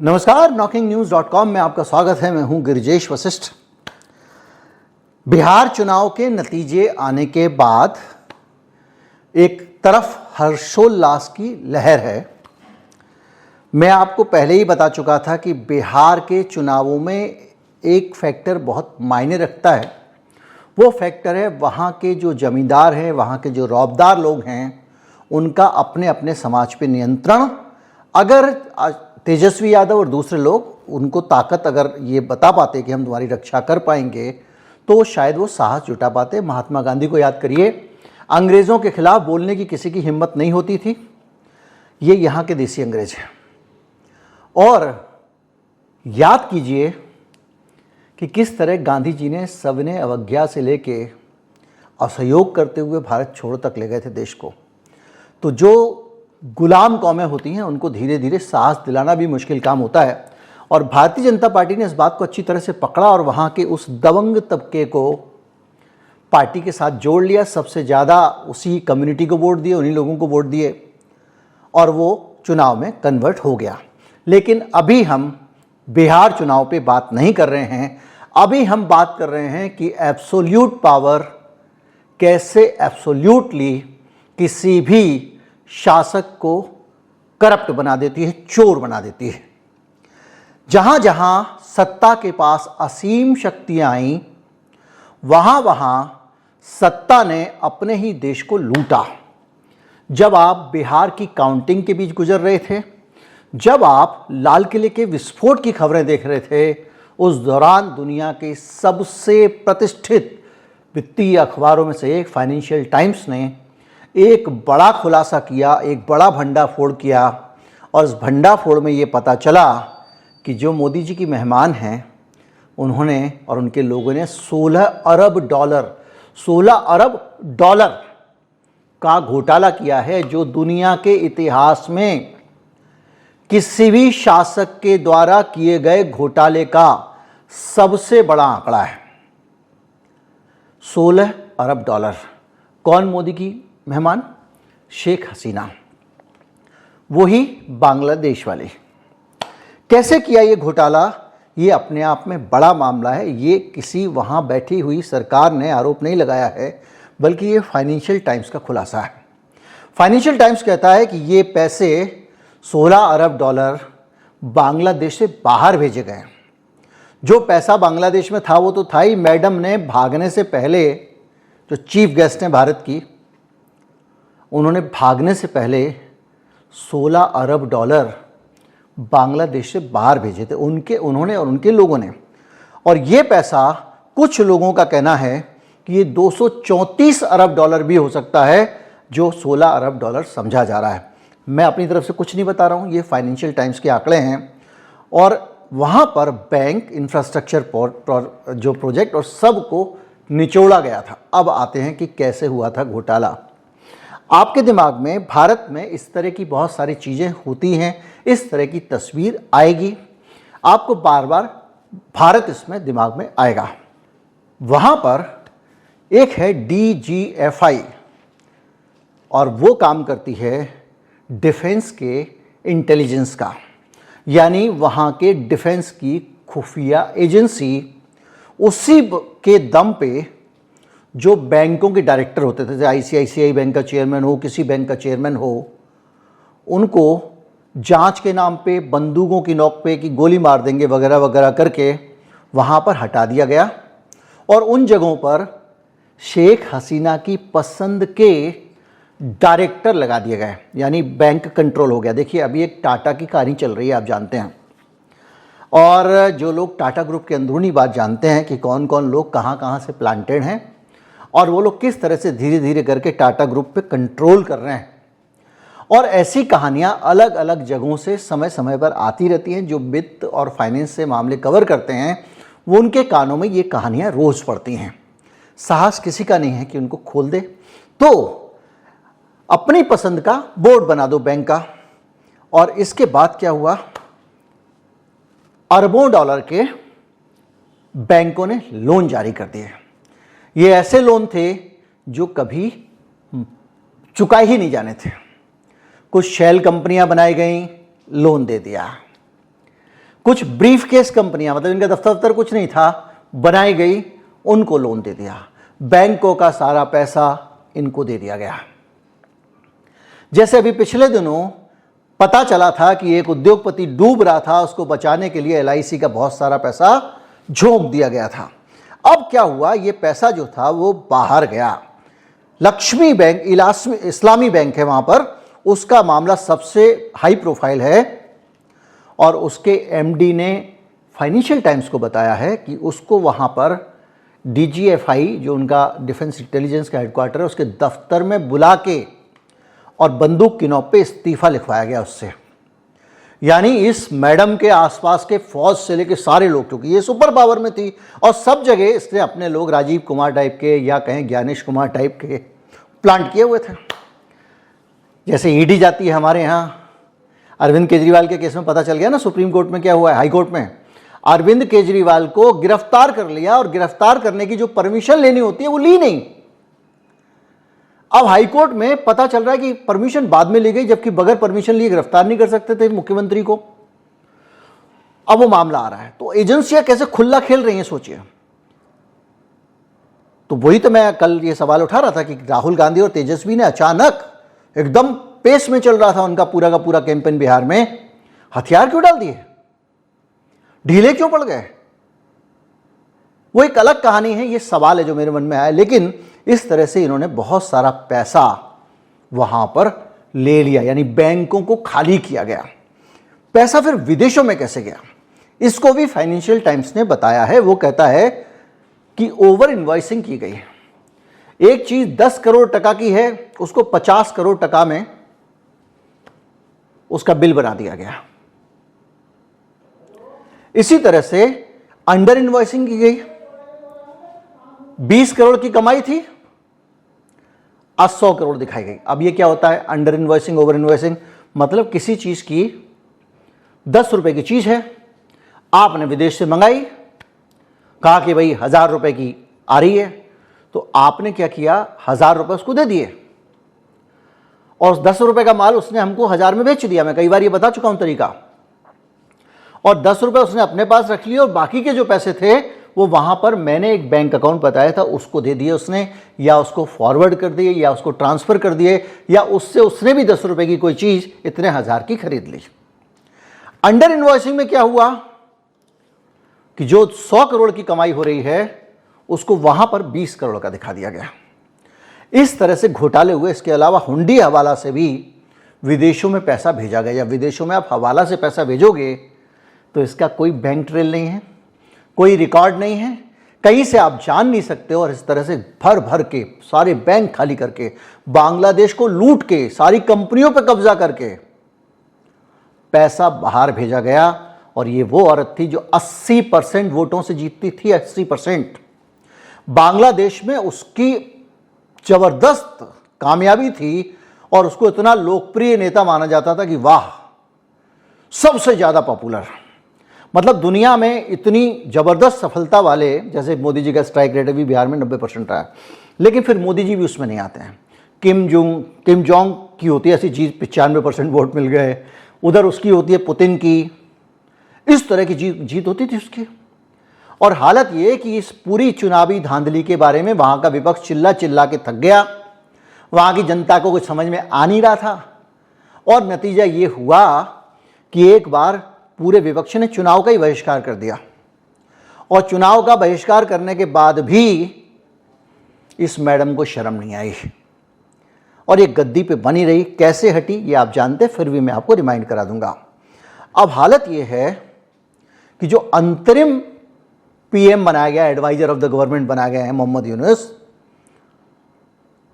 नमस्कार, knocking-news.com में आपका स्वागत है। मैं हूं गिरिजेश वशिष्ठ। बिहार चुनाव के नतीजे आने के बाद एक तरफ हर्षोल्लास की लहर है। मैं आपको पहले ही बता चुका था कि बिहार के चुनावों में एक फैक्टर बहुत मायने रखता है। वो फैक्टर है वहाँ के जो जमींदार हैं, वहाँ के जो रौबदार लोग हैं, उनका अपने अपने समाज पे नियंत्रण। अगर तेजस्वी यादव और दूसरे लोग उनको ताकत अगर ये बता पाते कि हम तुम्हारी रक्षा कर पाएंगे तो शायद वो साहस जुटा पाते। महात्मा गांधी को याद करिए, अंग्रेज़ों के खिलाफ बोलने की किसी की हिम्मत नहीं होती थी। ये यहाँ के देसी अंग्रेज हैं। और याद कीजिए कि किस तरह गांधी जी ने सविनय अवज्ञा से लेके असहयोग करते हुए भारत छोड़ो तक ले गए थे देश को। तो जो गुलाम कौमें होती हैं उनको धीरे धीरे साहस दिलाना भी मुश्किल काम होता है। और भारतीय जनता पार्टी ने इस बात को अच्छी तरह से पकड़ा और वहाँ के उस दबंग तबके को पार्टी के साथ जोड़ लिया। सबसे ज़्यादा उसी कम्युनिटी को वोट दिए, उन्हीं लोगों को वोट दिए और वो चुनाव में कन्वर्ट हो गया। लेकिन अभी हम बिहार चुनाव पे बात नहीं कर रहे हैं। अभी हम बात कर रहे हैं कि एब्सोल्यूट पावर कैसे एब्सोल्यूटली किसी भी शासक को करप्ट बना देती है, चोर बना देती है। जहां जहां सत्ता के पास असीम शक्तियां आईं, वहां वहां सत्ता ने अपने ही देश को लूटा। जब आप बिहार की काउंटिंग के बीच गुजर रहे थे, जब आप लाल किले के विस्फोट की खबरें देख रहे थे, उस दौरान दुनिया के सबसे प्रतिष्ठित वित्तीय अखबारों में से एक फाइनेंशियल टाइम्स ने एक बड़ा खुलासा किया, एक बड़ा भंडाफोड़ किया। और इस भंडाफोड़ में ये पता चला कि जो मोदी जी की मेहमान हैं उन्होंने और उनके लोगों ने 16 अरब डॉलर का घोटाला किया है, जो दुनिया के इतिहास में किसी भी शासक के द्वारा किए गए घोटाले का सबसे बड़ा आंकड़ा है। 16 अरब डॉलर। कौन मोदी की मेहमान? शेख हसीना, वही बांग्लादेश वाली। कैसे किया ये घोटाला? ये अपने आप में बड़ा मामला है। ये किसी वहाँ बैठी हुई सरकार ने आरोप नहीं लगाया है, बल्कि ये फाइनेंशियल टाइम्स का खुलासा है। फाइनेंशियल टाइम्स कहता है कि ये पैसे 16 अरब डॉलर बांग्लादेश से बाहर भेजे गए। जो पैसा बांग्लादेश में था वो तो था ही। मैडम ने भागने से पहले, जो चीफ गेस्ट हैं भारत की, उन्होंने भागने से पहले 16 अरब डॉलर बांग्लादेश से बाहर भेजे थे, उन्होंने और उनके लोगों ने। और ये पैसा, कुछ लोगों का कहना है कि ये 234 अरब डॉलर भी हो सकता है, जो 16 अरब डॉलर समझा जा रहा है। मैं अपनी तरफ से कुछ नहीं बता रहा हूँ, ये फाइनेंशियल टाइम्स के आंकड़े हैं। और वहाँ पर बैंक, इंफ्रास्ट्रक्चर जो प्रोजेक्ट और सब को निचोड़ा गया था। अब आते हैं कि कैसे हुआ था घोटाला। आपके दिमाग में भारत में इस तरह की बहुत सारी चीज़ें होती हैं, इस तरह की तस्वीर आएगी, आपको बार बार भारत इसमें दिमाग में आएगा। वहाँ पर एक है DGFI और वो काम करती है डिफेंस के इंटेलिजेंस का, यानी वहाँ के डिफेंस की खुफिया एजेंसी। उसी के दम पे जो बैंकों के डायरेक्टर होते थे, ICICI बैंक का चेयरमैन हो, किसी बैंक का चेयरमैन हो, उनको जांच के नाम पे, बंदूकों की नोक पे कि गोली मार देंगे वगैरह वगैरह करके वहाँ पर हटा दिया गया। और उन जगहों पर शेख हसीना की पसंद के डायरेक्टर लगा दिए गए, यानी बैंक कंट्रोल हो गया। देखिए, अभी एक टाटा की कहानी चल रही है, आप जानते हैं। और जो लोग टाटा ग्रुप के अंदरूनी बात जानते हैं कि कौन कौन लोग कहाँ कहाँ से प्लांटेड हैं और वो लोग किस तरह से धीरे धीरे करके टाटा ग्रुप पे कंट्रोल कर रहे हैं। और ऐसी कहानियां अलग अलग जगहों से समय समय पर आती रहती हैं। जो वित्त और फाइनेंस से मामले कवर करते हैं, वो उनके कानों में ये कहानियां रोज़ पड़ती हैं। साहस किसी का नहीं है कि उनको खोल दे। तो अपनी पसंद का बोर्ड बना दो बैंक का। और इसके बाद क्या हुआ? अरबों डॉलर के बैंकों ने लोन जारी कर दिए। ये ऐसे लोन थे जो कभी चुकाए ही नहीं जाने थे। कुछ शेल कंपनियां बनाई गई, लोन दे दिया। कुछ ब्रीफ केस कंपनियां, मतलब इनका दफ्तर कुछ नहीं था, बनाई गई, उनको लोन दे दिया। बैंकों का सारा पैसा इनको दे दिया गया। जैसे अभी पिछले दिनों पता चला था कि एक उद्योगपति डूब रहा था, उसको बचाने के लिए LIC का बहुत सारा पैसा झोंक दिया गया था। अब क्या हुआ, ये पैसा जो था वो बाहर गया। लक्ष्मी बैंक, इस्लामी बैंक है वहां पर, उसका मामला सबसे हाई प्रोफाइल है और उसके MD ने फाइनेंशियल टाइम्स को बताया है कि उसको वहां पर DGFI, जो उनका डिफेंस इंटेलिजेंस का हेडक्वार्टर है, उसके दफ्तर में बुला के और बंदूक की नोक पे इस्तीफा लिखवाया गया उससे। यानी इस मैडम के आसपास के फौज से लेके सारे लोग, क्योंकि ये सुपर पावर में थी और सब जगह इसने अपने लोग राजीव कुमार टाइप के या कहें ज्ञानेश कुमार टाइप के प्लांट किए हुए थे। जैसे ED जाती है हमारे यहाँ, अरविंद केजरीवाल के केस में पता चल गया ना सुप्रीम कोर्ट में क्या हुआ है, हाई कोर्ट में अरविंद केजरीवाल को गिरफ्तार कर लिया और गिरफ्तार करने की जो परमिशन लेनी होती है वो ली नहीं। अब हाई कोर्ट में पता चल रहा है कि परमिशन बाद में ली गई, जबकि बगैर परमिशन लिए गिरफ्तार नहीं कर सकते थे मुख्यमंत्री को। अब वो मामला आ रहा है, तो एजेंसियां कैसे खुला खेल रही हैं सोचिए। तो वही तो मैं कल ये सवाल उठा रहा था कि राहुल गांधी और तेजस्वी ने अचानक एकदम पेस में चल रहा था उनका पूरा का पूरा कैंपेन बिहार में, हथियार क्यों डाल दिए, ढीले क्यों पड़ गए। वो एक अलग कहानी है, ये सवाल है जो मेरे मन में आया। लेकिन इस तरह से इन्होंने बहुत सारा पैसा वहां पर ले लिया, यानी बैंकों को खाली किया गया। पैसा फिर विदेशों में कैसे गया, इसको भी फाइनेंशियल टाइम्स ने बताया है। वो कहता है कि ओवर इनवॉइसिंग की गई। एक चीज 10 करोड़ टका की है, उसको 50 करोड़ टका में उसका बिल बना दिया गया। इसी तरह से अंडर इनवॉइसिंग की गई। 20 करोड़ की कमाई थी, आज 100 करोड़ दिखाई गई। अब ये क्या होता है अंडर इनवॉइसिंग, ओवर इनवॉइसिंग? मतलब किसी चीज की 10 रुपए की चीज है, आपने विदेश से मंगाई, कहा कि भाई 1000 रुपए की आ रही है, तो आपने क्या किया, 1000 रुपए उसको दे दिए और उस 10 रुपए का माल उसने हमको 1000 में बेच दिया। मैं कई बार ये बता चुका हूं तरीका। और 10 रुपए उसने अपने पास रख लिए और बाकी के जो पैसे थे वो वहां पर मैंने एक बैंक अकाउंट बताया था उसको दे दिए उसने, या उसको फॉरवर्ड कर दिए, या उसको ट्रांसफर कर दिए, या उससे उसने भी 10 रुपए की कोई चीज इतने 1000 की खरीद ली। अंडर इनवॉइसिंग में क्या हुआ कि जो 100 करोड़ की कमाई हो रही है उसको वहां पर 20 करोड़ का दिखा दिया गया। इस तरह से घोटाले हुए। इसके अलावा हुंडी हवाला से भी विदेशों में पैसा भेजा गया, या विदेशों में आप हवाला से पैसा भेजोगे तो इसका कोई बैंक ट्रेल नहीं है, कोई रिकॉर्ड नहीं है, कहीं से आप जान नहीं सकते हो। और इस तरह से भर भर के सारे बैंक खाली करके, बांग्लादेश को लूट के, सारी कंपनियों पर कब्जा करके पैसा बाहर भेजा गया। और ये वो औरत थी जो 80% वोटों से जीतती थी, 80%। बांग्लादेश में उसकी जबरदस्त कामयाबी थी और उसको इतना लोकप्रिय नेता माना जाता था कि वाह, सबसे ज्यादा पॉपुलर। मतलब दुनिया में इतनी जबरदस्त सफलता वाले, जैसे मोदी जी का स्ट्राइक रेट अभी बिहार में 90% रहा है, लेकिन फिर मोदी जी भी उसमें नहीं आते हैं। किम जोंग की होती है ऐसी चीज, 95% वोट मिल गए। उधर उसकी होती है पुतिन की, इस तरह की जीत होती थी उसकी। और हालत ये कि इस पूरी चुनावी धांधली के बारे में वहां का विपक्ष चिल्ला चिल्ला के थक गया, वहां की जनता को कुछ समझ में आ नहीं रहा था। और नतीजा ये हुआ कि एक बार पूरे विपक्ष ने चुनाव का ही बहिष्कार कर दिया। और चुनाव का बहिष्कार करने के बाद भी इस मैडम को शर्म नहीं आई और ये गद्दी पे बनी रही। कैसे हटी ये आप जानते, फिर भी मैं आपको रिमाइंड करा दूंगा। अब हालत ये है कि जो अंतरिम PM बनाया गया, एडवाइजर ऑफ द गवर्नमेंट बनाया गया है मोहम्मद यूनुस,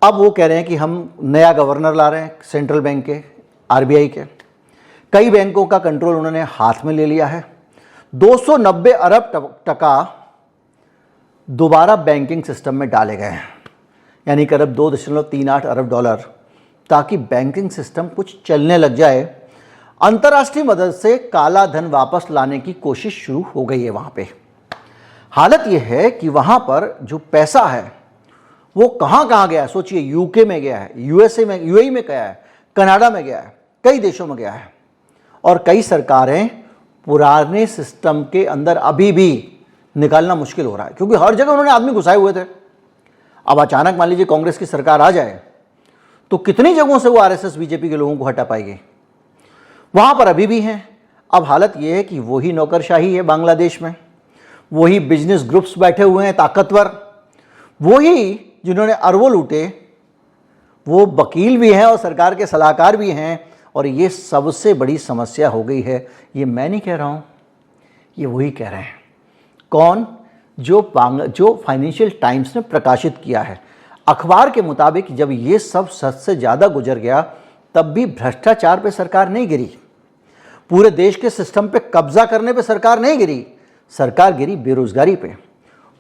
अब वो कह रहे हैं कि हम नया गवर्नर ला रहे हैं सेंट्रल बैंक के, RBI के। कई बैंकों का कंट्रोल उन्होंने हाथ में ले लिया है। 290 अरब टका दोबारा बैंकिंग सिस्टम में डाले गए हैं, यानी करीब 2.38 अरब डॉलर, ताकि बैंकिंग सिस्टम कुछ चलने लग जाए। अंतर्राष्ट्रीय मदद से काला धन वापस लाने की कोशिश शुरू हो गई है वहां पे। हालत यह है कि वहां पर जो पैसा है वो कहां कहां गया है सोचिए। UK में गया है, USA में, UAE में गया है, कनाडा में गया है, कई देशों में गया है। और कई सरकारें पुराने सिस्टम के अंदर अभी भी निकालना मुश्किल हो रहा है, क्योंकि हर जगह उन्होंने आदमी घुसाए हुए थे। अब अचानक मान लीजिए कांग्रेस की सरकार आ जाए तो कितनी जगहों से वो आरएसएस बीजेपी के लोगों को हटा पाएगी, वहां पर अभी भी हैं। अब हालत यह है कि वही नौकरशाही है बांग्लादेश में, वही बिजनेस ग्रुप्स बैठे हुए हैं ताकतवर, वही जिन्होंने अरबों लूटे, वो वकील भी हैं और सरकार के सलाहकार भी हैं। और ये सबसे बड़ी समस्या हो गई है। ये मैं नहीं कह रहा हूं, ये वही कह रहे हैं। कौन? जो फाइनेंशियल टाइम्स ने प्रकाशित किया है। अखबार के मुताबिक जब ये सब सच से ज़्यादा गुजर गया तब भी भ्रष्टाचार पे सरकार नहीं गिरी, पूरे देश के सिस्टम पे कब्जा करने पे सरकार नहीं गिरी, सरकार गिरी बेरोजगारी पे।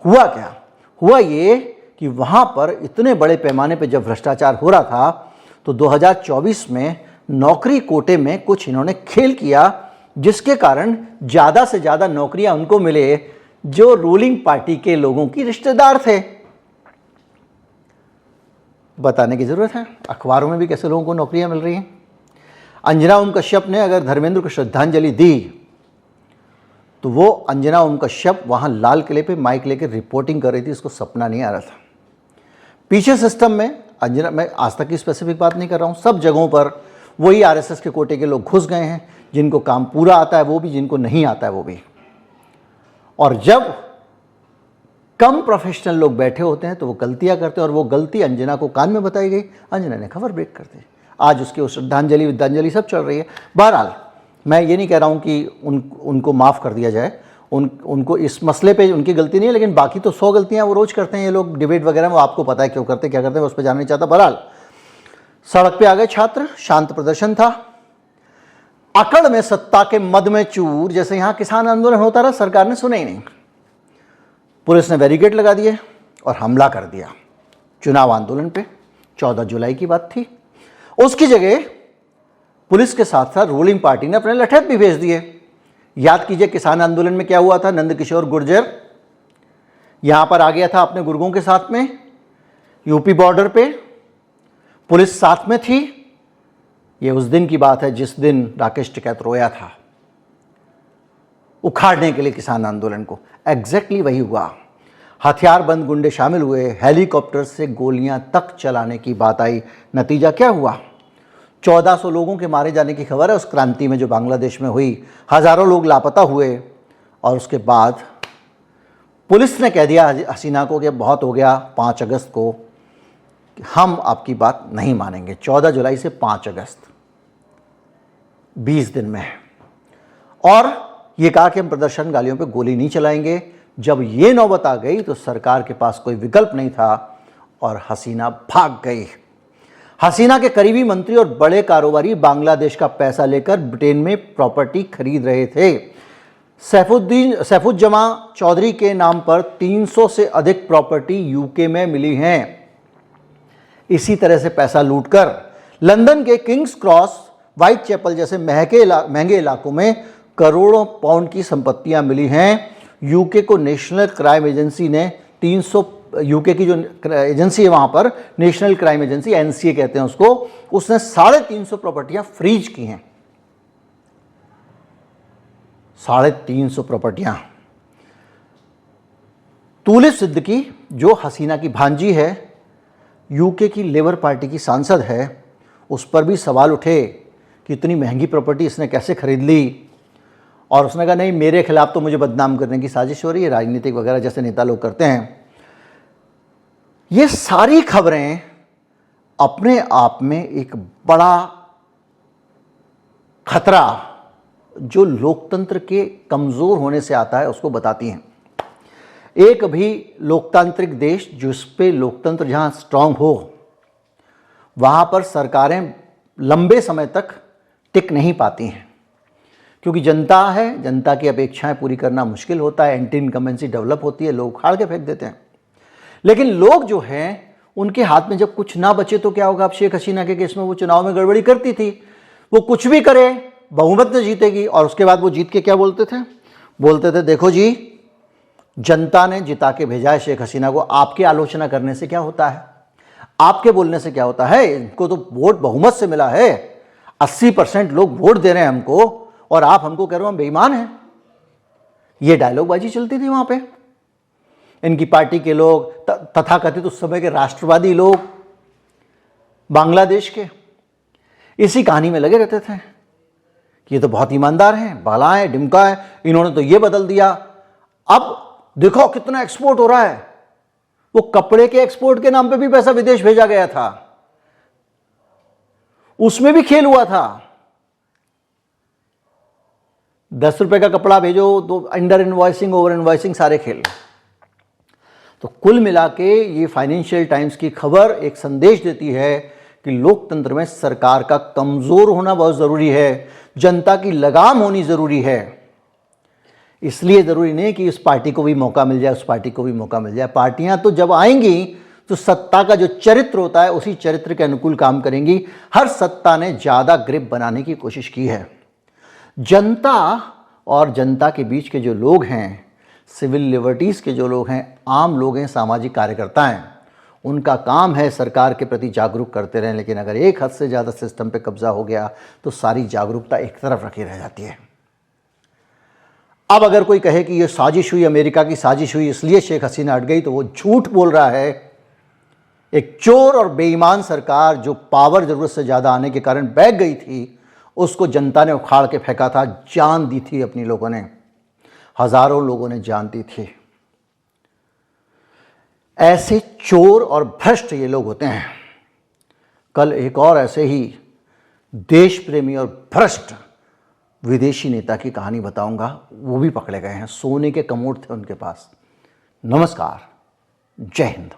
हुआ क्या? हुआ ये कि वहाँ पर इतने बड़े पैमाने पे जब भ्रष्टाचार हो रहा था तो 2024 में नौकरी कोटे में कुछ इन्होंने खेल किया, जिसके कारण ज़्यादा से ज़्यादा नौकरियां उनको मिले जो रूलिंग पार्टी के लोगों की रिश्तेदार थे। बताने की जरूरत है अखबारों में भी कैसे लोगों को नौकरियां मिल रही हैं। अंजना ओम कश्यप ने अगर धर्मेंद्र को श्रद्धांजलि दी तो वो अंजना ओम कश्यप वहां लाल किले पे माइक लेकर रिपोर्टिंग कर रही थी, इसको सपना नहीं आ रहा था। पीछे सिस्टम में अंजना, मैं आज तक की स्पेसिफिक बात नहीं कर रहा हूं, सब जगहों पर वही आरएसएस के कोटे के लोग घुस गए हैं, जिनको काम पूरा आता है वो भी, जिनको नहीं आता है वो भी। और जब कम प्रोफेशनल लोग बैठे होते हैं तो वो गलतियां करते हैं, और वो गलती अंजना को कान में बताई गई, अंजना ने खबर ब्रेक कर दी। आज उसकी श्रद्धांजलि विद्यांजलि सब चल रही है। बहरहाल मैं ये नहीं कह रहा हूँ कि उनको माफ़ कर दिया जाए, उनको इस मसले पे उनकी गलती नहीं है, लेकिन बाकी तो 100 गलतियाँ वो रोज़ करते हैं ये लोग डिबेट वगैरह में, वो आपको पता है क्यों करते क्या करते हैं, उस पर जाना नहीं चाहता। बहरहाल सड़क पे आ गए छात्र, शांत प्रदर्शन था, अकड़ में सत्ता के मद में चूर, जैसे यहाँ किसान आंदोलन होता रहा, सरकार ने सुना ही नहीं। पुलिस ने बैरिकेड लगा दिए और हमला कर दिया चुनाव आंदोलन पे। 14 जुलाई की बात थी। उसकी जगह पुलिस के साथ साथ रूलिंग पार्टी ने अपने लठैत भी भेज दिए। याद कीजिए किसान आंदोलन में क्या हुआ था। नंदकिशोर गुर्जर यहां पर आ गया था अपने गुर्गों के साथ में, यूपी बॉर्डर पे पुलिस साथ में थी। ये उस दिन की बात है जिस दिन राकेश टिकैत रोया था उखाड़ने के लिए किसान आंदोलन को। एग्जैक्टली वही हुआ। हथियारबंद गुंडे शामिल हुए, हेलीकॉप्टर से गोलियां तक चलाने की बात आई। नतीजा क्या हुआ? 1400 लोगों के मारे जाने की खबर है उस क्रांति में जो बांग्लादेश में हुई। हजारों लोग लापता हुए और उसके बाद पुलिस ने कह दिया हसीना को कि बहुत हो गया, 5 अगस्त को हम आपकी बात नहीं मानेंगे। 14 जुलाई से 5 अगस्त 20 दिन में, और ये कहा कि हम प्रदर्शनकारियों पे गोली नहीं चलाएंगे। जब ये नौबत आ गई तो सरकार के पास कोई विकल्प नहीं था और हसीना भाग गई। हसीना के करीबी मंत्री और बड़े कारोबारी बांग्लादेश का पैसा लेकर ब्रिटेन में प्रॉपर्टी खरीद रहे थे। सैफुज्जमा चौधरी के नाम पर 300 से अधिक प्रॉपर्टी यूके में मिली हैं। इसी तरह से पैसा लूटकर लंदन के किंग्स क्रॉस, व्हाइट चैपल जैसे महंगे इलाकों में करोड़ों पाउंड की संपत्तियां मिली हैं। यूके को नेशनल क्राइम एजेंसी ने 300, यूके की जो एजेंसी है वहां पर नेशनल क्राइम एजेंसी एनसीए कहते हैं उसको, उसने 350 प्रॉपर्टियां फ्रीज की हैं। 350 प्रॉपर्टियां। तुलिप सिद्दीकी जो हसीना की भांजी है, यूके की लेबर पार्टी की सांसद है, उस पर भी सवाल उठे कि इतनी महंगी प्रॉपर्टी इसने कैसे खरीद ली। और उसने कहा नहीं, मेरे खिलाफ तो मुझे बदनाम करने की साजिश हो रही है, राजनीतिक वगैरह जैसे नेता लोग करते हैं। ये सारी खबरें अपने आप में एक बड़ा खतरा जो लोकतंत्र के कमजोर होने से आता है उसको बताती हैं। एक भी लोकतांत्रिक देश जिस पे लोकतंत्र जहां स्ट्रांग हो, वहां पर सरकारें लंबे समय तक टिक नहीं पाती हैं, क्योंकि जनता है, जनता की अपेक्षाएं पूरी करना मुश्किल होता है, एंटी इनकम्बेंसी डेवलप होती है, लोग उखाड़ के फेंक देते हैं। लेकिन लोग जो हैं उनके हाथ में जब कुछ ना बचे तो क्या होगा। अब शेख हसीना के केस में वो चुनाव में गड़बड़ी करती थी, वो कुछ भी करे बहुमत से जीतेगी, और उसके बाद वो जीत के क्या बोलते थे, देखो जी जनता ने जिता के भेजा है शेख हसीना को, आपकी आलोचना करने से क्या होता है, आपके बोलने से क्या होता है, इनको तो वोट बहुमत से मिला है, 80% लोग वोट दे रहे हैं हमको, और आप हमको कह रहे हो हम बेईमान हैं। ये डायलॉगबाजी चलती थी वहां पे। इनकी पार्टी के लोग, तथाकथित उस समय के राष्ट्रवादी लोग बांग्लादेश के, इसी कहानी में लगे रहते थे कि ये तो बहुत ईमानदार हैं, बाला है, डिमका है, इन्होंने तो ये बदल दिया। अब देखो कितना एक्सपोर्ट हो रहा है। वो कपड़े के एक्सपोर्ट के नाम पे भी पैसा विदेश भेजा गया था, उसमें भी खेल हुआ था। 10 रुपए का कपड़ा भेजो तो अंडर इनवॉइसिंग, ओवर इनवॉइसिंग, सारे खेल। तो कुल मिला के ये फाइनेंशियल टाइम्स की खबर एक संदेश देती है कि लोकतंत्र में सरकार का कमजोर होना बहुत जरूरी है, जनता की लगाम होनी जरूरी है। इसलिए जरूरी नहीं कि इस पार्टी को भी मौका मिल जाए, उस पार्टी को भी मौका मिल जाए। पार्टियां तो जब आएंगी तो सत्ता का जो चरित्र होता है उसी चरित्र के अनुकूल काम करेंगी। हर सत्ता ने ज्यादा ग्रिप बनाने की कोशिश की है। जनता और जनता के बीच के जो लोग हैं, सिविल लिबर्टीज के जो लोग हैं, आम लोग हैं, सामाजिक कार्यकर्ता हैं, उनका काम है सरकार के प्रति जागरूक करते रहें। लेकिन अगर एक हद से ज़्यादा सिस्टम पे कब्जा हो गया तो सारी जागरूकता एक तरफ रखी रह जाती है। अब अगर कोई कहे कि ये साजिश हुई, अमेरिका की साजिश हुई, इसलिए शेख हसीना हट गई, तो वो झूठ बोल रहा है। एक चोर और बेईमान सरकार जो पावर जरूरत से ज़्यादा आने के कारण बैठ गई थी, उसको जनता ने उखाड़ के फेंका था, जान दी थी अपनी लोगों ने, हजारों लोगों ने जान दी थी। ऐसे चोर और भ्रष्ट ये लोग होते हैं। कल एक और ऐसे ही देश प्रेमी और भ्रष्ट विदेशी नेता की कहानी बताऊंगा। वो भी पकड़े गए हैं, सोने के कमोड थे उनके पास। नमस्कार, जय हिंद।